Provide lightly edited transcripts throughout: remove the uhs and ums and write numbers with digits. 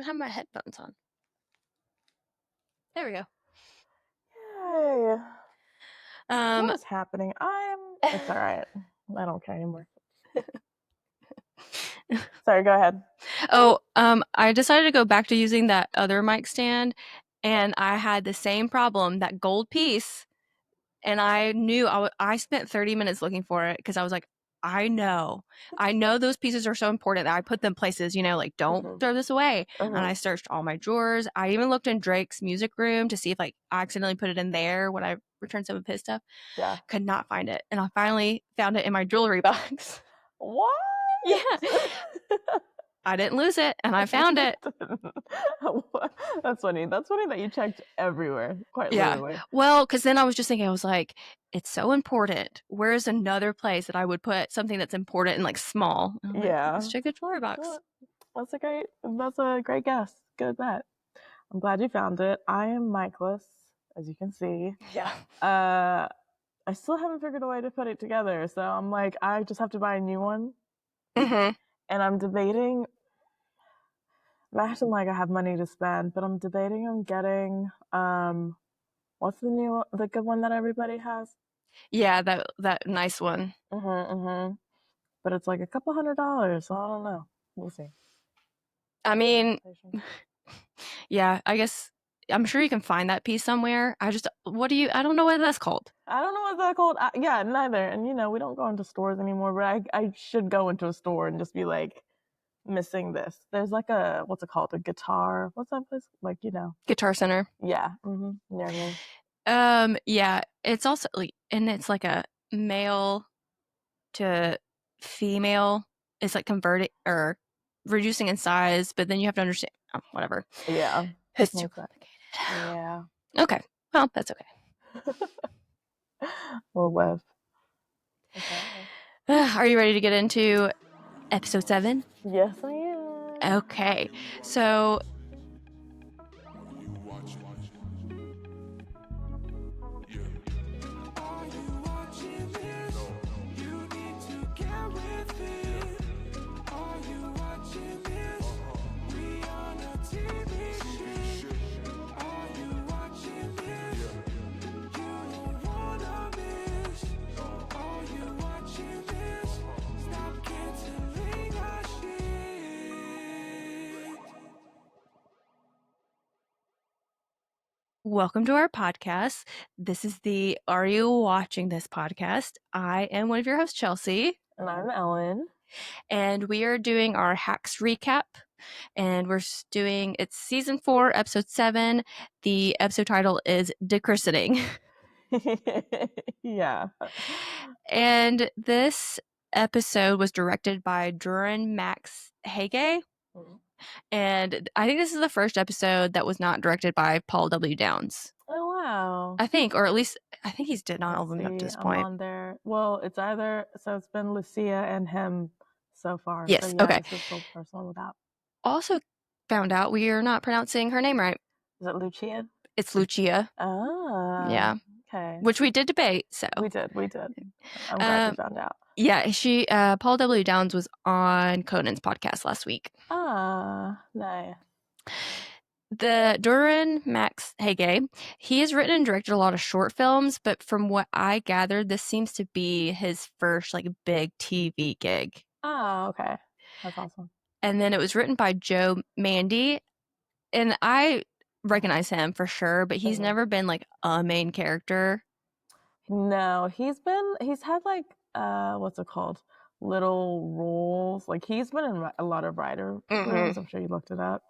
have my headphones on. There we go. Yay. What is happening? It's all right. I don't care anymore. Sorry, go ahead. Oh, I decided to go back to using that other mic stand, and I had the same problem, that gold piece, and I knew I spent 30 minutes looking for it because I was like, I know those pieces are so important that I put them places, like, don't throw this away. And I searched all my drawers. I even looked in Drake's music room to see if, like, I accidentally put it in there when I returned some of his stuff. Yeah. Could not find it. And I finally found it in my jewelry box. What? Yeah. I didn't lose it, and I found it. That's funny. That's funny that you checked everywhere, quite literally. Well, because then I was just thinking, I was like, it's so important. Where's another place that I would put something that's important and, like, small? And like, let's check the jewelry box. That's a great guess. Good bet. I'm glad you found it. I am Mikeless, as you can see. Yeah. I still haven't figured a way to put it together, so I'm like, I just have to buy a new one. Mm-hmm. And I'm debating. I'm acting like I have money to spend, but I'm debating on getting what's the good one that everybody has? Yeah, that nice one. But it's like a couple $100, so I don't know. We'll see. I mean, yeah, I guess I'm sure you can find that piece somewhere. I don't know what that's called. I don't know what that's called. Yeah, neither. And we don't go into stores anymore, but I should go into a store and just be like, missing this. There's like what's it called? A guitar. What's that place? Like, Guitar Center. Yeah. Near me. Yeah, it's also and it's like a male to female. It's like converting or reducing in size, but then you have to understand whatever. Yeah. It's too complicated. Yeah. Okay. Well, that's okay. We'll live. Okay. Are you ready to get into episode 7? Yes, I am. Okay. So welcome to our podcast. This is the Are You Watching This podcast? I am one of your hosts, Chelsea. And I'm Ellen. And we are doing our Hacks recap. And it's season 4, episode 7. The episode title is Christening. Yeah. And this episode was directed by Duran Max Hege. And I think this is the first episode that was not directed by Paul W. Downs. Oh, wow. I think, or at least I think he's did not all of them up to this point. On there. Well, it's been Lucia and him so far. Yes, so, yeah, okay. This is the first one without. Also found out we are not pronouncing her name right. Is it Lucia? It's Lucia. Oh. Yeah. Okay. Which we did debate, so. We did. I'm glad you found out. Yeah, Paul W. Downs was on Conan's podcast last week. Ah, nice. The Duran Max Hege, he has written and directed a lot of short films, but from what I gathered, this seems to be his first big TV gig. Oh, okay. That's awesome. And then it was written by Joe Mandy, and I recognize him for sure, but he's never been a main character. No, he's had what's it called? Little roles. He's been in a lot of writer roles. I'm sure you looked it up.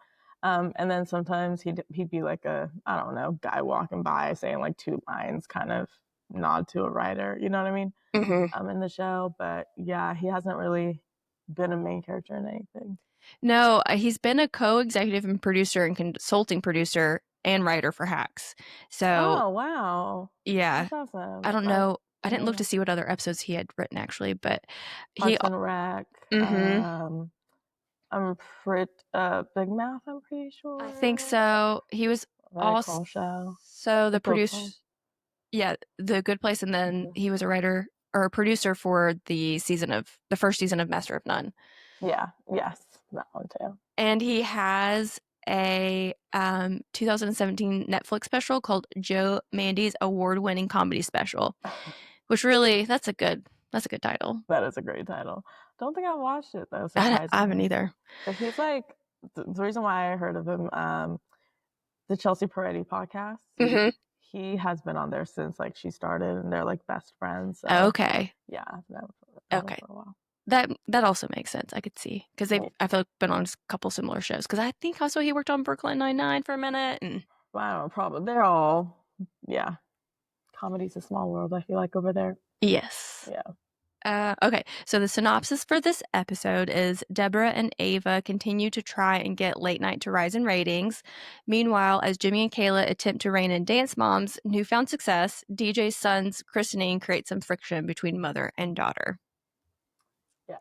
And then sometimes he'd be like a, I don't know, guy walking by saying 2 lines, kind of nod to a writer. You know what I mean? In the show. But yeah, he hasn't really been a main character in anything. No, he's been a co-executive and producer and consulting producer and writer for Hacks. So, oh wow, yeah, that's awesome. I don't know. I didn't look to see what other episodes he had written actually, but Parks and Rec. I'm Big Mouth. I'm pretty sure. I think so. He was also the producer. Yeah, The Good Place, and then he was a writer or a producer for the first season of Master of None. Yeah. Yes, that one too. And he has a 2017 Netflix special called Joe Mandy's award-winning comedy special, which really that's a good title. That is a great title. Don't think I watched it though, I haven't surprisingly. either. But he's like the reason why I heard of him, the Chelsea Peretti podcast. Mm-hmm. He has been on there since like she started, and they're like best friends. So Okay. yeah, I've known him Okay. for a while. That also makes sense. I could see because they've I feel like been on a couple similar shows. Because I think also he worked on Brooklyn Nine-Nine for a minute. And Well, I don't know, probably they're all comedy's a small world. I feel like over there. yes. Yeah. Okay, so the synopsis for this episode is Deborah and Ava continue to try and get late night to rise in ratings. Meanwhile, as Jimmy and Kayla attempt to rein in Dance Mom's newfound success, DJ's son's christening creates some friction between mother and daughter. Yeah.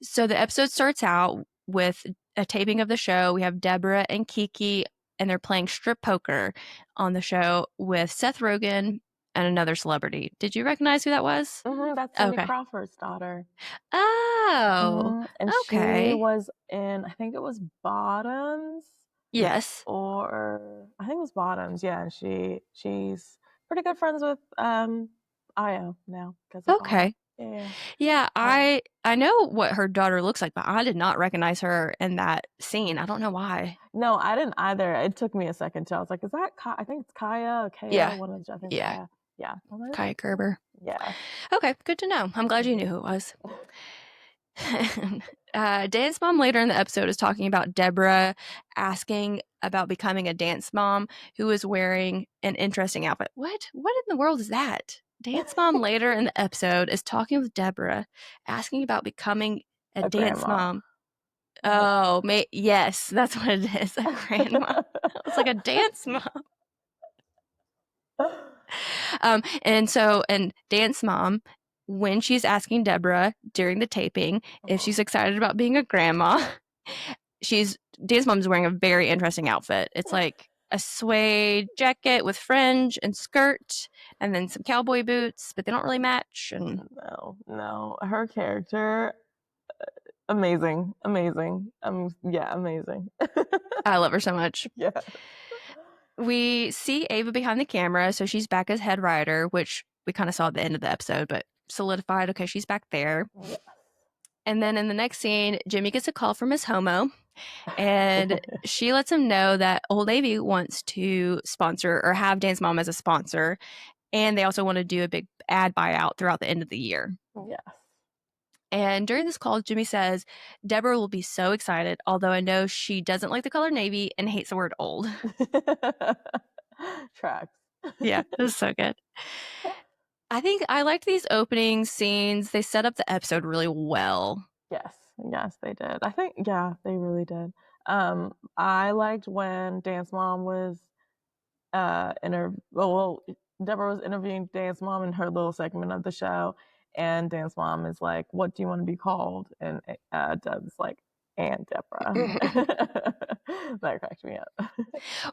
So the episode starts out with a taping of the show. We have Deborah and Kiki, and they're playing strip poker on the show with Seth Rogen and another celebrity. Did you recognize who that was? That's Cindy Okay. Crawford's daughter. Oh, And she okay. was in, I think it was Bottoms. Yes. Or I think it was Bottoms. Yeah, and she's pretty good friends with Io now because of Okay. Bottoms. Yeah, I know what her daughter looks like, but I did not recognize her in that scene. I don't know why. No, I didn't either. It took me a second too. I was like, is that I think it's Kaya or Kaya? Yeah. One of the, I think Yeah. Kaya. Yeah. Like, Kaya Kerber. Yeah. Okay, good to know. I'm glad you knew who it was. Dance Mom later in the episode is talking about Deborah asking about becoming a dance mom who is wearing an interesting outfit. What in the world is that? Dance Mom later in the episode is talking with Deborah, asking about becoming a dance grandma. mom. Oh, yes, that's what it is. A grandma. It's like a dance mom. And Dance Mom, when she's asking Deborah during the taping if she's excited about being a grandma, Dance Mom's wearing a very interesting outfit. It's like a suede jacket with fringe and skirt, and then some cowboy boots, but they don't really match. And no, her character, amazing. Yeah, amazing. I love her so much. Yeah. We see Ava behind the camera, so she's back as head writer, which we kind of saw at the end of the episode, but solidified. Okay, she's back there. Yeah. And then in the next scene, Jimmy gets a call from his homo, and she lets him know that Old Navy wants to sponsor or have Dance Mom as a sponsor, and they also want to do a big ad buyout throughout the end of the year. Yes. And during this call, Jimmy says, Deborah will be so excited, although I know she doesn't like the color navy and hates the word old. Tracks. Yeah, it was so good. I think I liked these opening scenes. They set up the episode really well. Yes, they did. I think, yeah, they really did. I liked when Dance Mom was Deborah was interviewing Dance Mom in her little segment of the show, and Dance Mom is like, "What do you want to be called?" And Deb's like, "Aunt Deborah." That cracked me up.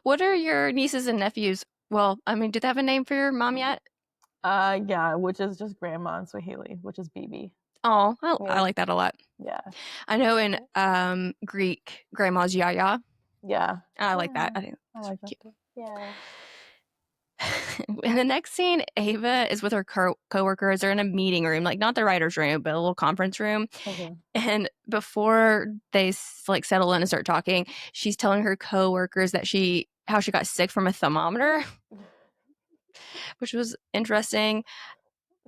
What are your nieces and nephews? Well, I mean, do they have a name for your mom yet? Yeah, which is just Grandma in Swahili, which is Bibi. Oh, I like that a lot. Yeah. I know in Greek, Grandma's Yaya. Yeah. I like that. I think I like that too. Yeah. In the next scene, Ava is with her coworkers. They're in a meeting room, like not the writer's room, but a little conference room. Okay. And before they like settle in and start talking, she's telling her coworkers that how she got sick from a thermometer, which was interesting.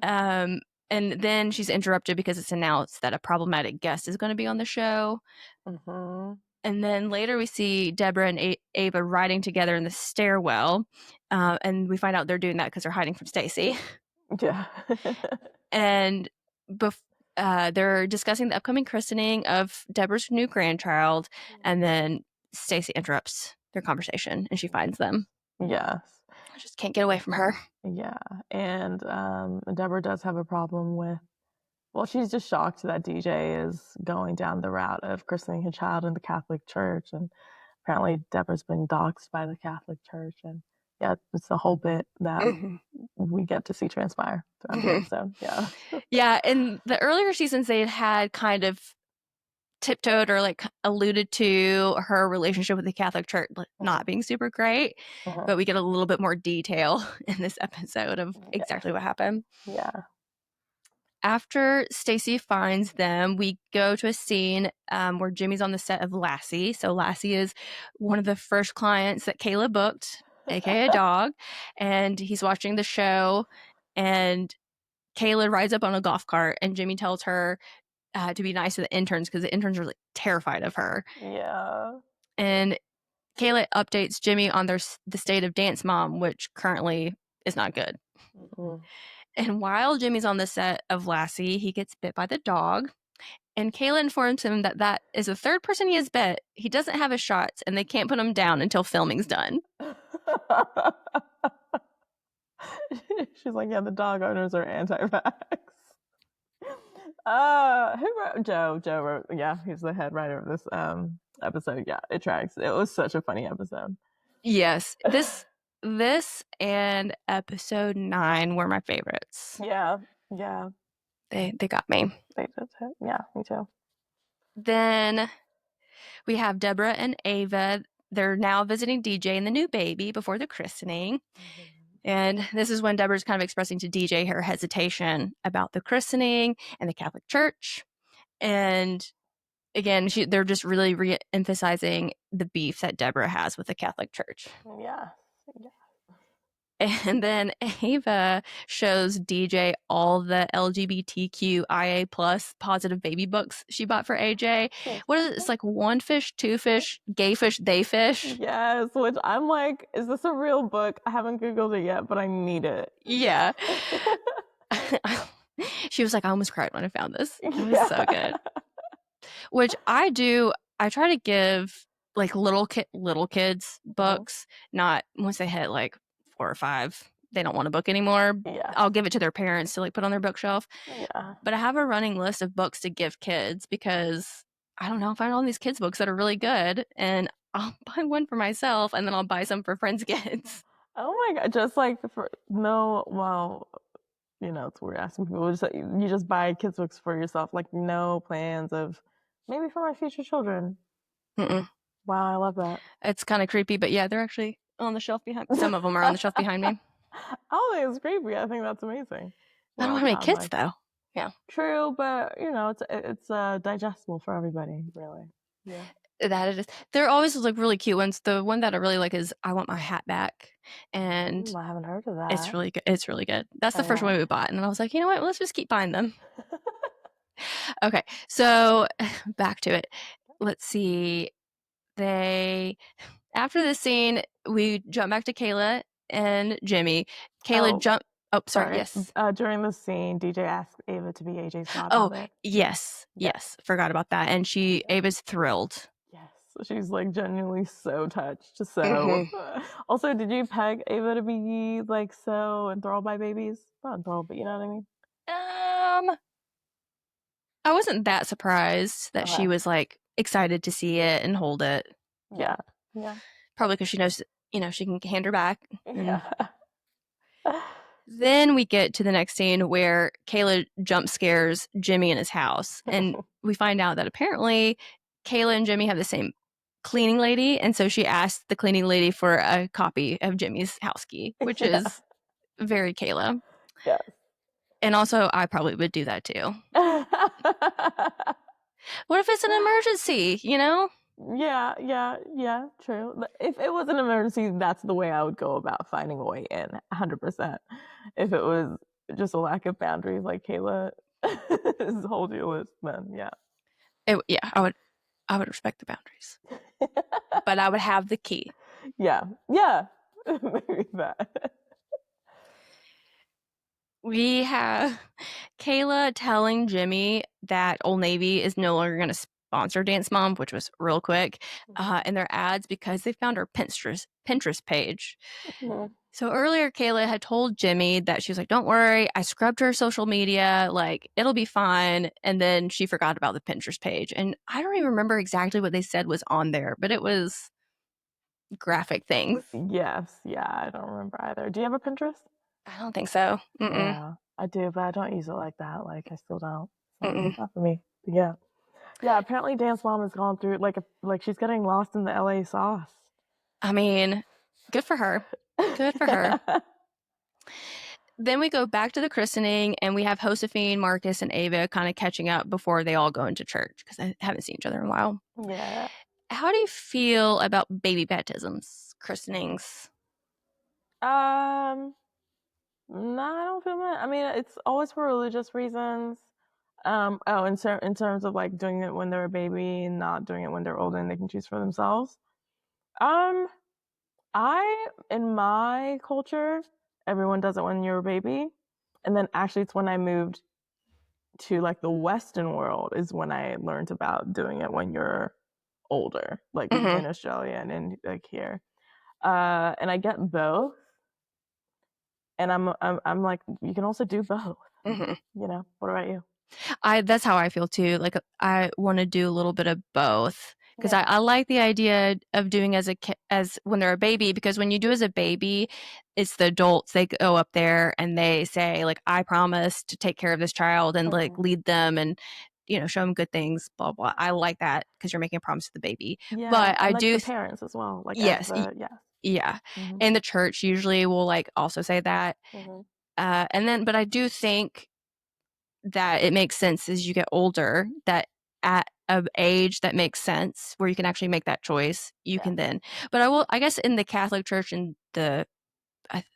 And then she's interrupted because it's announced that a problematic guest is going to be on the show. Mm-hmm. And then later we see Deborah and Ava riding together in the stairwell. And we find out they're doing that because they're hiding from Stacy. Yeah. And they're discussing the upcoming christening of Deborah's new grandchild. And then Stacy interrupts their conversation and she finds them. Yes. I just can't get away from her. Yeah. And Deborah does have a problem with, well, she's just shocked that DJ is going down the route of christening her child in the Catholic Church. And apparently Deborah's been doxxed by the Catholic Church. And yeah, it's a whole bit that we get to see transpire throughout the episode. Yeah. Yeah. In the earlier seasons, they had kind of tiptoed or like alluded to her relationship with the Catholic Church not being super great, but we get a little bit more detail in this episode of exactly what happened. Yeah. After Stacy finds them, we go to a scene where Jimmy's on the set of Lassie. So Lassie is one of the first clients that Kayla booked, aka Dog, and he's watching the show. And Kayla rides up on a golf cart, and Jimmy tells her to be nice to the interns because the interns are like terrified of her. Yeah. And Kayla updates Jimmy on the state of Dance Mom, which currently is not good. Mm-hmm. And while Jimmy's on the set of Lassie, he gets bit by the dog. And Kayla informs him that that is the third person he has bit. He doesn't have his shots, and they can't put him down until filming's done. She's like, yeah, the dog owners are anti-vax. Who wrote Joe? Joe wrote, yeah, he's the head writer of this episode. Yeah, it tracks. It was such a funny episode. Yes. This and episode 9 were my favorites. Yeah. Yeah. They got me. They did too. Yeah, me too. Then we have Deborah and Ava. They're now visiting DJ and the new baby before the christening. Mm-hmm. And this is when Deborah's kind of expressing to DJ her hesitation about the christening and the Catholic Church. And again, they're just really re-emphasizing the beef that Deborah has with the Catholic Church. Yeah. Yeah. And then Ava shows DJ all the LGBTQIA plus positive baby books she bought for AJ. What is it? It's like one fish, two fish, gay fish, they fish. Yes, which I'm like, is this a real book? I haven't Googled it yet, but I need it. Yeah. She was like, I almost cried when I found this. It was so good. Which I try to give like little kids books, not once they hit like 4 or 5, they don't want a book anymore. Yeah. I'll give it to their parents to like put on their bookshelf. Yeah. But I have a running list of books to give kids because I don't know, I find all these kids books that are really good, and I'll buy one for myself and then I'll buy some for friends' kids. Oh my God. Just like you know, it's weird asking people, you just buy kids books for yourself, like no plans of maybe for my future children. Mm-mm. Wow, I love that. It's kind of creepy, but yeah, they're actually on the shelf behind me. Some of them are on the shelf behind me. I don't think it's creepy. I think that's amazing. I don't have any kids though. Yeah. True, but you know, it's digestible for everybody, really. Yeah. That it is. They're always like really cute ones. The one that I really like is I Want My Hat Back. And I haven't heard of that. It's really good. It's really good. That's the first one we bought. And then I was like, you know what? Let's just keep buying them. Okay. So back to it. Let's see. After this scene, we jump back to Kayla and Jimmy. Oh, sorry. Yes. During the scene, DJ asked Ava to be AJ's godmother. Oh, yes. Forgot about that. And Ava's thrilled. Yes. She's like genuinely so touched. So, also, did you peg Ava to be like so enthralled by babies? Not enthralled, but you know what I mean? I wasn't that surprised that she was like excited to see it and hold it. Yeah. Yeah. Probably because she knows, she can hand her back. Yeah. Then we get to the next scene where Kayla jump scares Jimmy in his house. And we find out that apparently Kayla and Jimmy have the same cleaning lady. And so she asked the cleaning lady for a copy of Jimmy's house key, which is very Kayla. Yes. And also, I probably would do that too. What if it's an emergency, Yeah, true. If it was an emergency, that's the way I would go about finding a way in, 100%. If it was just a lack of boundaries like Kayla is holding your list, then yeah. I would respect the boundaries. But I would have the key. Yeah. Maybe that. We have Kayla telling Jimmy that Old Navy is no longer going to sponsor Dance Mom, which was real quick, in their ads because they found her Pinterest page. Mm-hmm. So earlier, Kayla had told Jimmy that she was like, don't worry, I scrubbed her social media, like, it'll be fine. And then she forgot about the Pinterest page. And I don't even remember exactly what they said was on there, but it was graphic things. Yes. Yeah, I don't remember either. Do you have a Pinterest? I don't think so. Mm-mm. Yeah, I do, but I don't use it like that. Like, I still don't. Not for me. But yeah. Yeah, apparently Dan's mom has gone through like she's getting lost in the LA sauce. I mean, good for her. Good for her. Then we go back to the christening and we have Josephine, Marcus, and Ava kind of catching up before they all go into church because they haven't seen each other in a while. Yeah. How do you feel about baby baptisms, christenings? Um, no, I don't feel that. I mean, it's always for religious reasons. Oh, in terms of like doing it when they're a baby and not doing it when they're older and they can choose for themselves. Um, I in my culture, everyone does it when you're a baby, and then actually it's when I moved to like the Western world is when I learned about doing it when you're older, like Mm-hmm. in Australia and in like here. And I get both, and I'm like, you can also do both. Mm-hmm. You know, what about you? That's how I feel too. Like I want to do a little bit of both because Yeah. I like the idea of doing as when they're a baby because when you do as a baby, it's the adults they go up there and they say like I promise to take care of this child and like Mhm. lead them and show them good things blah blah. I like that because you're making a promise to the baby. Yeah, But I and like do the parents as well, like as yes the yes. yeah, Mhm. and the church usually will like also say that. Mhm. And then but I do think that it makes sense as you get older that at an age that makes sense where you can actually make that choice you can Yes. then but I guess in the Catholic Church and the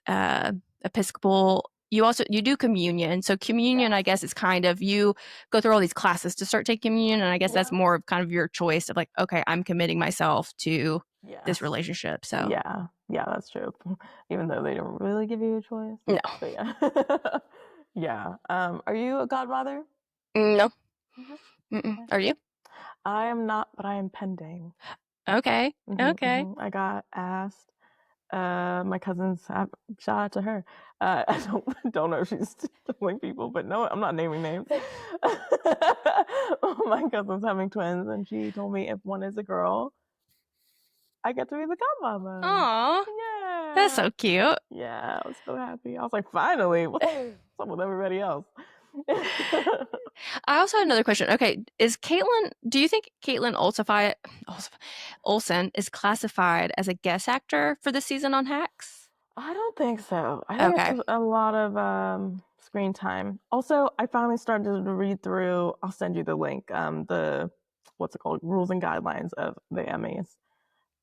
uh, Episcopal you do communion so communion I Yes. guess is kind of you go through all these classes to start taking communion and I guess that's Yeah. more of kind of your choice of like okay I'm committing myself to this Yes. relationship so Yeah. Yeah, that's true. Even though they don't really give you a choice. no But yeah. Yeah. Are you a godmother? no. Mhm. Mm-mm. Okay. Are you I am not, but I am pending. okay okay I got asked. My cousin's shout out to her. I don't know if she's telling people, but no, I'm not naming names. My cousin's having twins, and she told me if one is a girl, I get to be the godmother. oh that's Yeah, so cute. yeah, I was so happy. I was like, finally, what's up with everybody else? I also had another question. Okay, do you think Caitlin Olsen is classified as a guest actor for the season on Hacks? I don't think so. I think it's Okay. a lot of screen time. Also, I finally started to read through. I'll send you the link. The what's it called? Rules and guidelines of the Emmys.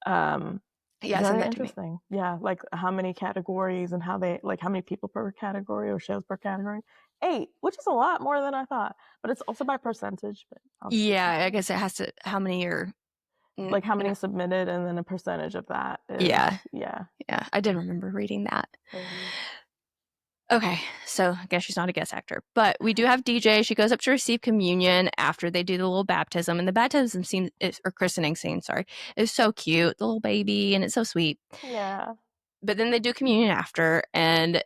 Um, Yeah, send Very that to me. interesting. Yeah, like how many categories and how they like how many people per category or shows per category. 8, which is a lot more than I thought. But it's also by percentage. But Yeah, I guess it has to, how many are, like how no. many submitted and then a percentage of that is Yeah, yeah. yeah, I did remember reading that. Mhm. Okay, so I guess she's not a guest actor, but we do have DJ. She goes up to receive communion after they do the little baptism, and the baptism scene or christening scene, sorry, is so cute. The little baby, and it's so sweet. Yeah. But then they do communion after, and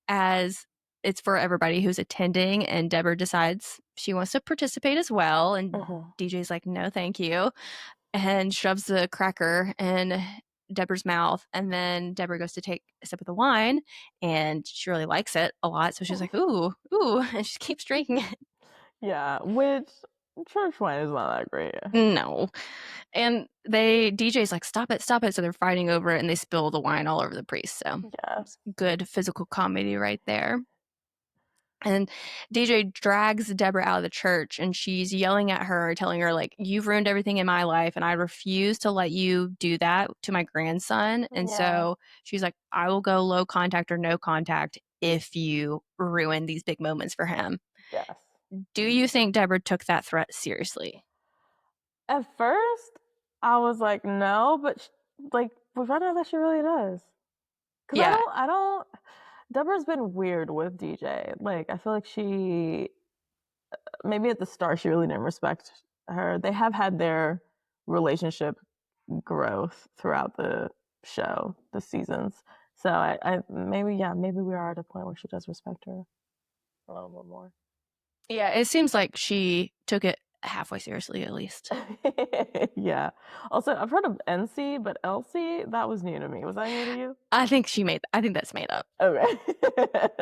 as it's for everybody who's attending, and Deborah decides she wants to participate as well, and Mhm. DJ's like, "No, thank you," and shoves the cracker in Deborah's mouth, and then Deborah goes to take a sip of the wine, and she really likes it a lot, so she's like, "Ooh, ooh," and she keeps drinking it. Yeah, which church wine is not that great. No, and DJ's like, stop it, so they're fighting over it, and they spill the wine all over the priest. So Yeah. good physical comedy right there. And DJ drags Deborah out of the church and she's yelling at her, telling her, like, you've ruined everything in my life and I refuse to let you do that to my grandson. And Yeah. so she's like, I will go low contact or no contact if you ruin these big moments for him. Yes. Do you think Deborah took that threat seriously? At first, I was like, no, but like we found out that she really does. Cause Yeah. I don't. Deborah's been weird with DJ. Like I feel like she maybe at the start she really didn't respect her. They have had their relationship growth throughout the show, the seasons. So I maybe yeah, maybe we are at a point where she does respect her a little bit more. Yeah. It seems like she took it halfway seriously, at least. Yeah. Also, I've heard of NC, but LC, that was new to me. Was that new to you? I think that's made up. Okay.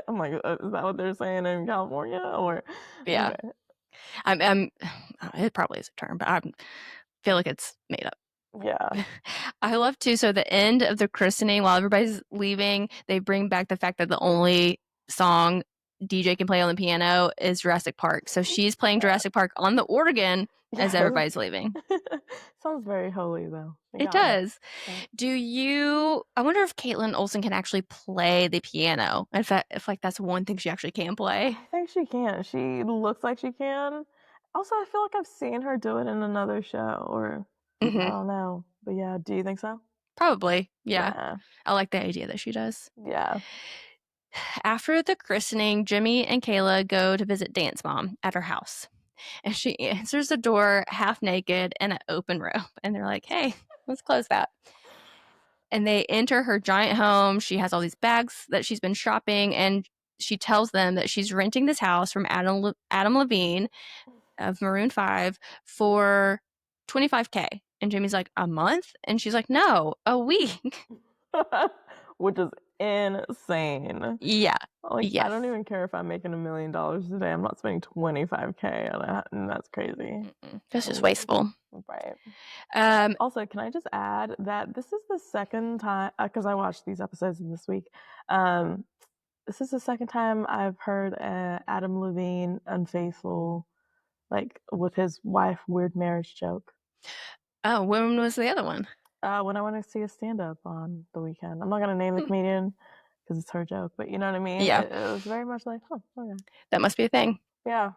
I'm like, is that what they're saying in California? Or Yeah. okay. I'm it probably is a term, but I feel like it's made up. Yeah. I love too. So the end of the christening, while everybody's leaving, they bring back the fact that the only song DJ can play on the piano is Jurassic Park. So she's playing Jurassic Park on the organ as Yes. everybody's leaving. Sounds very holy though. They It got it. does. I wonder if Caitlin Olsen can actually play the piano. If like that's one thing she actually can play. I think she can. She looks like she can. Also, I feel like I've seen her do it in another show, or I Hmm. don't know. But yeah, do you think so? Probably. Yeah. Yeah. I like the idea that she does. Yeah. After the christening, Jimmy and Kayla go to visit Dance Mom at her house. And she answers the door half naked and an open robe. And they're like, hey, let's close that. And they enter her giant home. She has all these bags that she's been shopping. And she tells them that she's renting this house from Adam Levine of Maroon 5 for 25K. And Jimmy's like, a month? And she's like, no, a week. Which is insane. Yeah. Like, I Yes. don't even care if I'm making $1 million a day. I'm not spending 25K on that, and that's crazy. That's just wasteful. Right. Um, Also, can I just add that this is the second time, because I watched these episodes this week. This is the second time I've heard Adam Levine unfaithful, like with his wife, weird marriage joke. oh, when was the other one? When I went to see a stand up on the weekend. I'm not going to name the comedian because it's her joke, but you know what I mean? Yeah. It was very much like, huh, okay. That must be a thing. Yeah.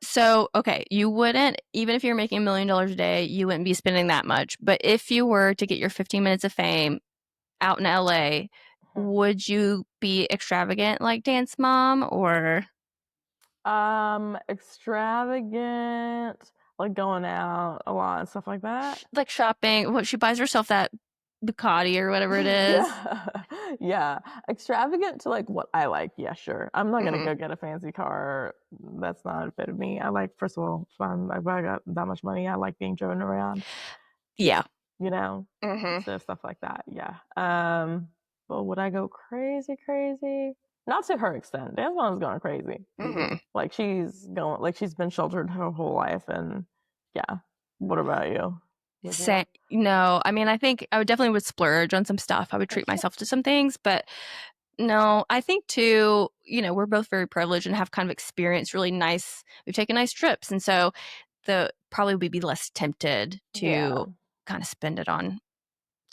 So, okay, you wouldn't, even if you're making $1 million a day, you wouldn't be spending that much. But if you were to get your 15 minutes of fame out in LA, would you be extravagant like Dance Mom or Extravagant, like going out a lot and stuff like that. like shopping? What she buys herself that Ducati or whatever it is. Yeah. Yeah. Extravagant to like what I like. Yeah, sure. I'm not gonna go get a fancy car. That's not a fit of me. I like, first of all, fun. If I got that much money, I like being driven around. Yeah. You know? Mm-hmm. So stuff like that. Yeah. But would I go crazy, crazy? Not to her extent. Dance Mom's going crazy. Mm-hmm. Like she's been sheltered her whole life, and yeah. What about you? No, I mean, I think I would splurge on some stuff. I would treat myself to some things, but no, I think too, we're both very privileged and have kind of experienced really nice, we've taken nice trips. And so probably we'd be less tempted to kind of spend it on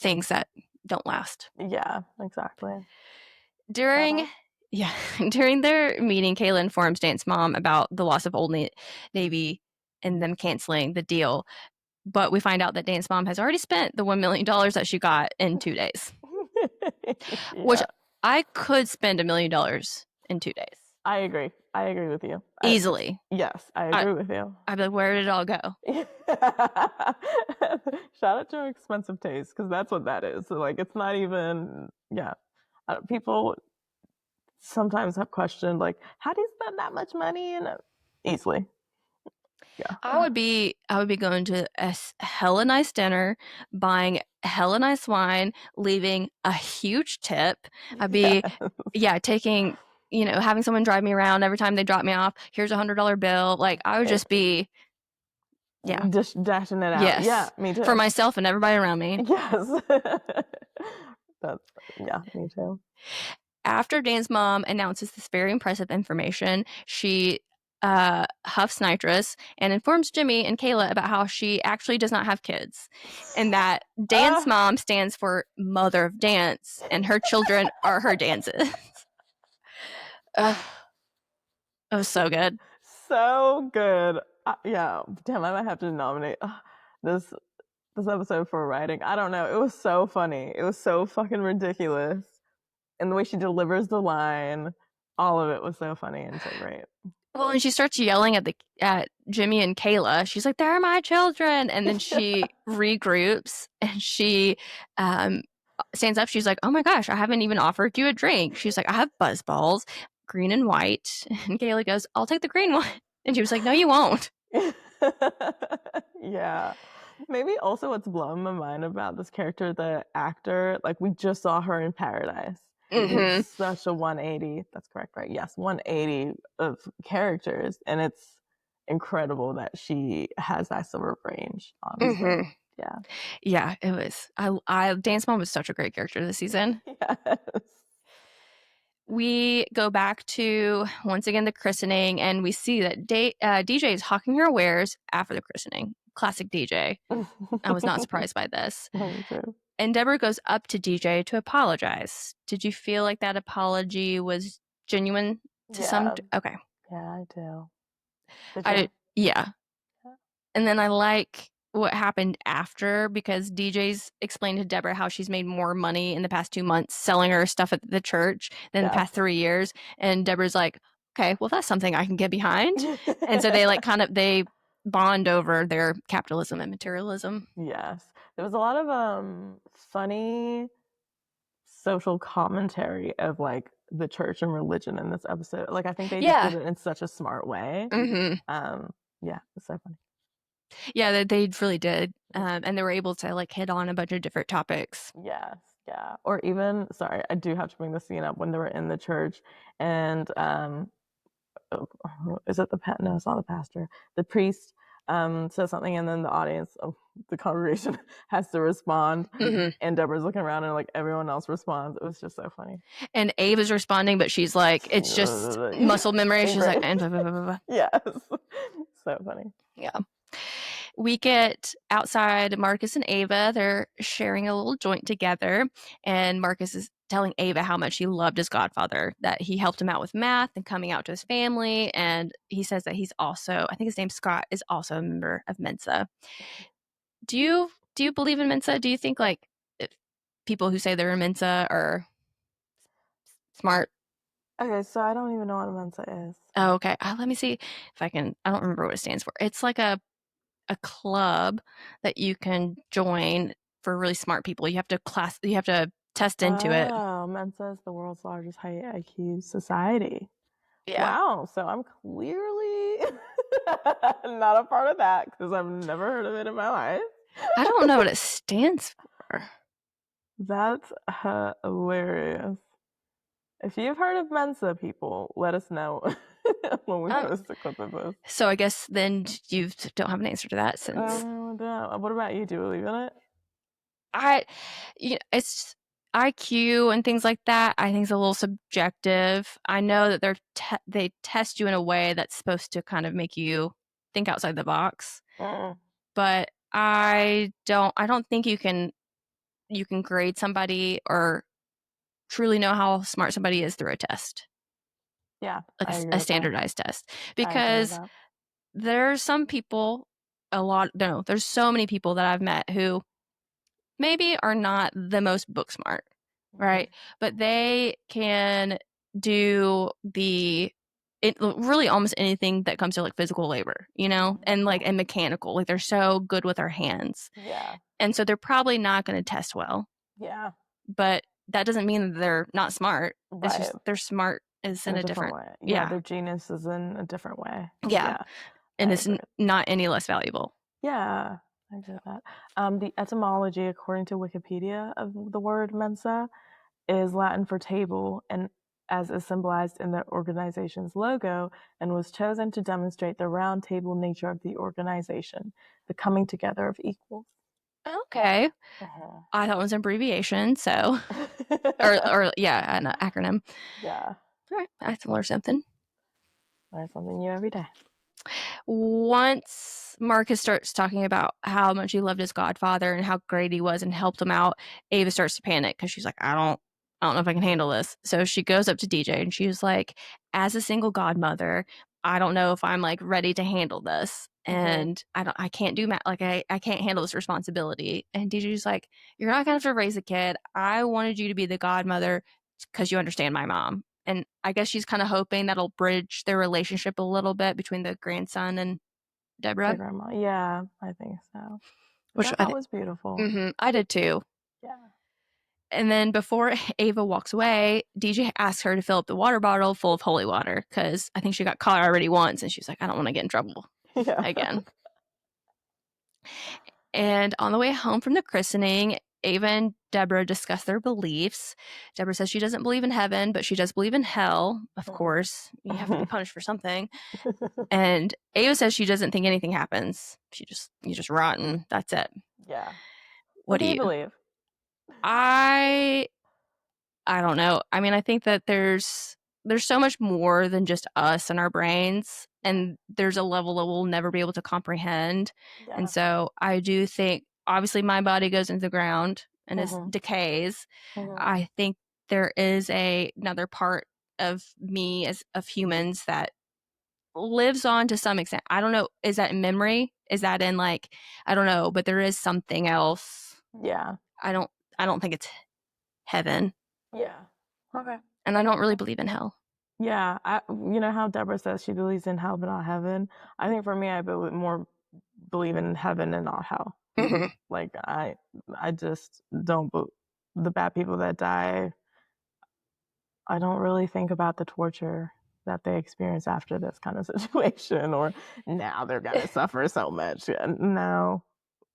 things that don't last. Yeah, exactly. During their meeting, Kayla informs Dance Mom about the loss of Old Navy and them canceling the deal. But we find out that Dance Mom has already spent the $1 million that she got in 2 days, which I could spend $1 million in 2 days. I agree. I agree with you. Easily. Yes, I agree with you. I'd be like, where did it all go? Shout out to expensive taste, because that's what that is. So, like, it's not even, people sometimes have questioned, like, how do you spend that much money? And easily. Yeah. I would be going to a hella nice dinner, buying hella nice wine, leaving a huge tip. I'd be, taking, having someone drive me around every time they drop me off. Here's $100 bill. Like I would just be, just dashing it out. Yes. Yeah, me too. For myself and everybody around me. Yes. Me too. After Dan's mom announces this very impressive information, she huffs nitrous and informs Jimmy and Kayla about how she actually does not have kids, and that Dan's mom stands for Mother of Dance, and her children are her dances. It was so good. So good. Yeah, damn, I might have to nominate this episode for writing. I don't know. It was so funny. It was so fucking ridiculous. And the way she delivers the line, all of it was so funny and so great. Well, and she starts yelling at Jimmy and Kayla. She's like, "They're my children," and then she regroups and she stands up. She's like, "Oh my gosh, I haven't even offered you a drink." She's like, "I have buzz balls, green and white." And Kayla goes, "I'll take the green one." And she was like, "No, you won't." Yeah. Maybe also what's blowing my mind about this character, the actor, like we just saw her in Paradise. It's such a 180. That's correct, right? Yes, 180 of characters, and it's incredible that she has that sort of range, honestly. Mm-hmm. Yeah. Yeah, it was. Dance Mom was such a great character this season. Yes. We go back to once again the christening, and we see that DJ is hawking her wares after the christening. Classic DJ. I was not surprised by this. Me too. And Deborah goes up to DJ to apologize. Did you feel like that apology was genuine to some? Yeah. Okay. Yeah, I do. Did you? Yeah. Yeah. And then I like what happened after because DJ's explained to Deborah how she's made more money in the past 2 months selling her stuff at the church than the past 3 years. And Deborah's like, okay, well, that's something I can get behind. And so they like they bond over their capitalism and materialism. Yes. There was a lot of funny social commentary of like the church and religion in this episode. Like I think they just did it in such a smart way. Mm-hmm. Yeah, it's so funny. Yeah, they really did. And they were able to like hit on a bunch of different topics. Yes, yeah. Or even, sorry, I do have to bring the scene up when they were in the church and is it no, it's not the pastor. The priest says something and then the audience of the congregation has to respond. Mm-hmm. And Deborah's looking around and like everyone else responds. It was just so funny. And Ave is responding, but she's like, it's just muscle memory. She's like, yes. So funny. Yeah. We get outside Marcus and Ava. They're sharing a little joint together. And Marcus is telling Ava how much he loved his godfather, that he helped him out with math and coming out to his family. And he says that he's also, I think his name's Scott, is also a member of Mensa. Do you believe in Mensa? Do you think like people who say they're in Mensa are smart? Okay, so I don't even know what Mensa is. Oh, okay. Let me see if I can. I don't remember what it stands for. It's like a club that you can join for really smart people. You have to test into it. Oh, Mensa is the world's largest high IQ society. Yeah. Wow. So I'm clearly not a part of that because I've never heard of it in my life. I don't know what it stands for. That's hilarious. If you've heard of Mensa, people, let us know when we post a clip of this. So I guess then you don't have an answer to that since. What about you? Do you believe in it? It's IQ and things like that. I think it's a little subjective. I know that they test you in a way that's supposed to kind of make you think outside the box. But I don't think you can grade somebody or truly know how smart somebody is through a test. Yeah. Like a standardized test. Because there's some people, there's so many people that I've met who maybe are not the most book smart, right? But they can do really almost anything that comes to like physical labor, and mechanical. Like they're so good with their hands. Yeah. And so they're probably not going to test well. Yeah. But that doesn't mean that they're not smart. Right. It's just they're smart is in a different way. Yeah, their genius is in a different way. Yeah. And it's not any less valuable. Yeah, I agree with that. The etymology, according to Wikipedia, of the word mensa is Latin for table, and as is symbolized in the organization's logo, and was chosen to demonstrate the round table nature of the organization, the coming together of equals. Okay. I thought it was an abbreviation, so or yeah, an acronym. Yeah. All right, I have to learn something. Learn something new every day. Once Marcus starts talking about how much he loved his godfather and how great he was and helped him out, Ava starts to panic because she's like, I don't know if I can handle this. So she goes up to DJ and she's like, as a single godmother, I don't know if I'm like ready to handle this. And I can't do math. Like I can't handle this responsibility. And DJ's like, you're not gonna have to raise a kid. I wanted you to be the godmother because you understand my mom. And I guess she's kind of hoping that'll bridge their relationship a little bit between the grandson and Deborah. Grandma. Yeah, I think so. Which that was beautiful. Mm-hmm, I did too. Yeah. And then before Ava walks away, DJ asks her to fill up the water bottle full of holy water because I think she got caught already once. And she's like, I don't want to get in trouble again. And on the way home from the christening, Ava and Deborah discuss their beliefs. Deborah says she doesn't believe in heaven, but she does believe in hell. Of course, you have to be punished for something. And Ava says she doesn't think anything happens. You just rot and that's it. Yeah. What do do you you? believe? I I don't know. I mean, I think that there's so much more than just us and our brains, and there's a level that we'll never be able to comprehend. Yeah. And so I do think obviously my body goes into the ground and is decays. I think there is another part of me as of humans that lives on to some extent. I don't know. Is that in memory? Is that in like I don't know, but there is something else. Yeah. I don't I don't think it's heaven. Yeah. Okay. And I don't really believe in hell. Yeah, you know how Deborah says she believes in hell but not heaven. I think for me, I more believe in heaven and not hell. Like I just don't. The bad people that die, I don't really think about the torture that they experience after this kind of situation, or now they're gonna suffer so much. No,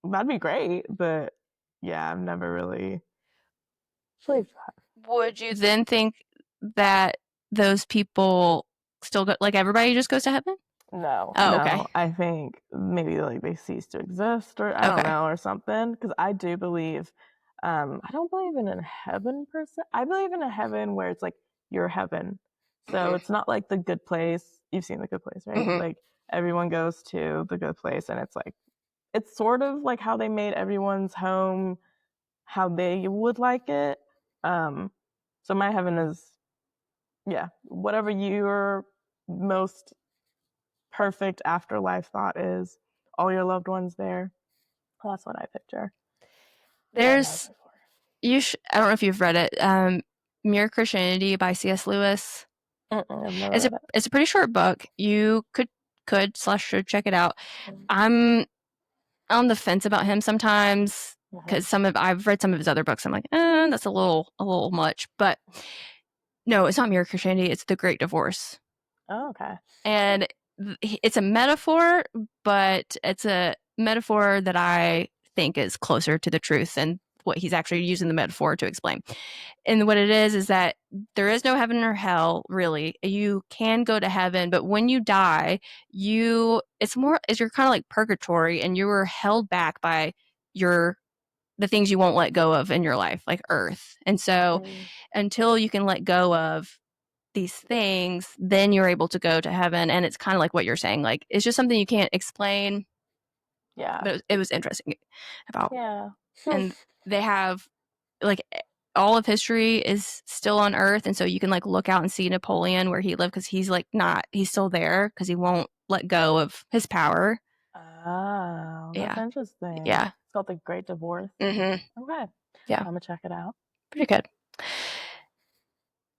that'd be great, but yeah, I've never really believed that. Would you then think that those people still go, like everybody just goes to heaven? No, Oh, no. okay. I think maybe like they cease to exist, or I don't Okay. know, or something. Because I do believe, I don't believe in a heaven per se. I believe in a heaven where it's like your heaven. So it's not like the good place. You've seen the good place, right? Like everyone goes to the good place, and it's like it's sort of like how they made everyone's home how they would like it. Um, so my heaven is yeah, whatever your most perfect afterlife thought is, all your loved ones there. Well, that's what I picture. There's I don't know if you've read it. Mere Christianity by C.S. Lewis. I've never read it. It's a pretty short book. You could slash should check it out. I'm on the fence about him sometimes because I've read some of his other books. I'm like, that's a little much. But no, it's not Mere Christianity. It's The Great Divorce. Oh, okay. And it's a metaphor, but it's a metaphor that I think is closer to the truth than what he's actually using the metaphor to explain. And what it is that there is no heaven or hell, really. You can go to heaven, but when you die, you're kind of like purgatory, and you were held back by the things you won't let go of in your life, like earth. And so until you can let go of these things, then you're able to go to heaven. And it's kind of like what you're saying. Like, it's just something you can't explain. Yeah. But it was interesting about. Yeah. And they have, like, all of history is still on Earth. And so you can, like, look out and see Napoleon where he lived because he's, like, he's still there because he won't let go of his power. Oh, that's interesting. Yeah. It's called The Great Divorce. Okay. Yeah. I'm going to check it out. Pretty good.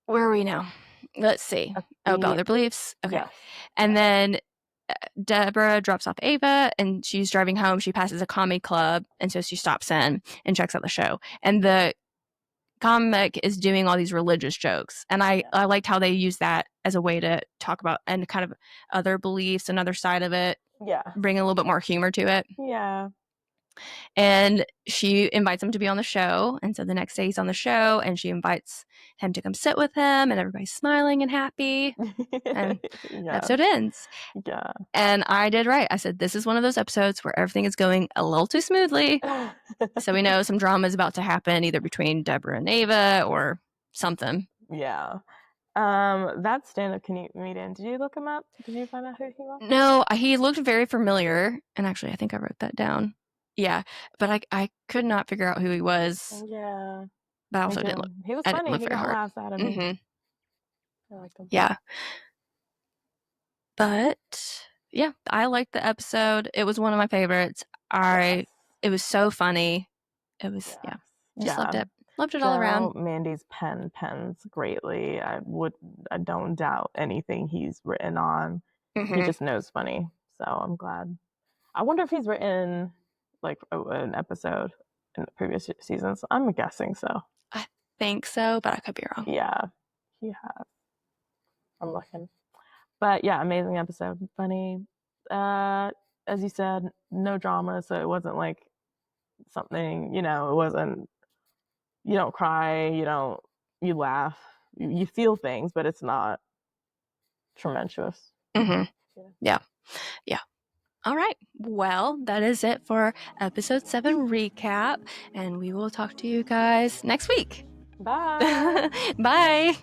Where are we now? Let's see. About their beliefs. Okay. Yes. And then Deborah drops off Ava and she's driving home. She passes a comedy club. And so she stops in and checks out the show. And the comic is doing all these religious jokes. And I liked how they use that as a way to talk about and kind of other beliefs, another side of it. Yeah. Bring a little bit more humor to it. Yeah. And she invites him to be on the show. And so the next day he's on the show and she invites him to come sit with him, and everybody's smiling and happy. And the episode ends. Yeah. And I did right. I said, this is one of those episodes where everything is going a little too smoothly. So we know some drama is about to happen either between Deborah and Ava or something. Yeah. That stand-up comedian, did you look him up? Did you find out who he was? No, he looked very familiar. And actually, I think I wrote that down. Yeah, but I could not figure out who he was. Yeah. But I also didn't look. He was funny. He got laughs out of me. I liked him. Yeah. But yeah, I liked the episode. It was one of my favorites. It was so funny. It was just loved it. Loved it all around. Mandy's pens greatly. I don't doubt anything he's written on. He just knows funny. So I'm glad. I wonder if he's written like an episode in the previous seasons. I'm guessing so. I think so, but I could be wrong. Yeah, he has. I'm looking. But yeah, amazing episode. Funny. As you said, no drama, so it wasn't like something, it wasn't you don't cry, you laugh, you feel things, but it's not tremendous. Mm-hmm. Yeah. Yeah. All right. Well, that is it for episode 7 recap, and we will talk to you guys next week. Bye. Bye.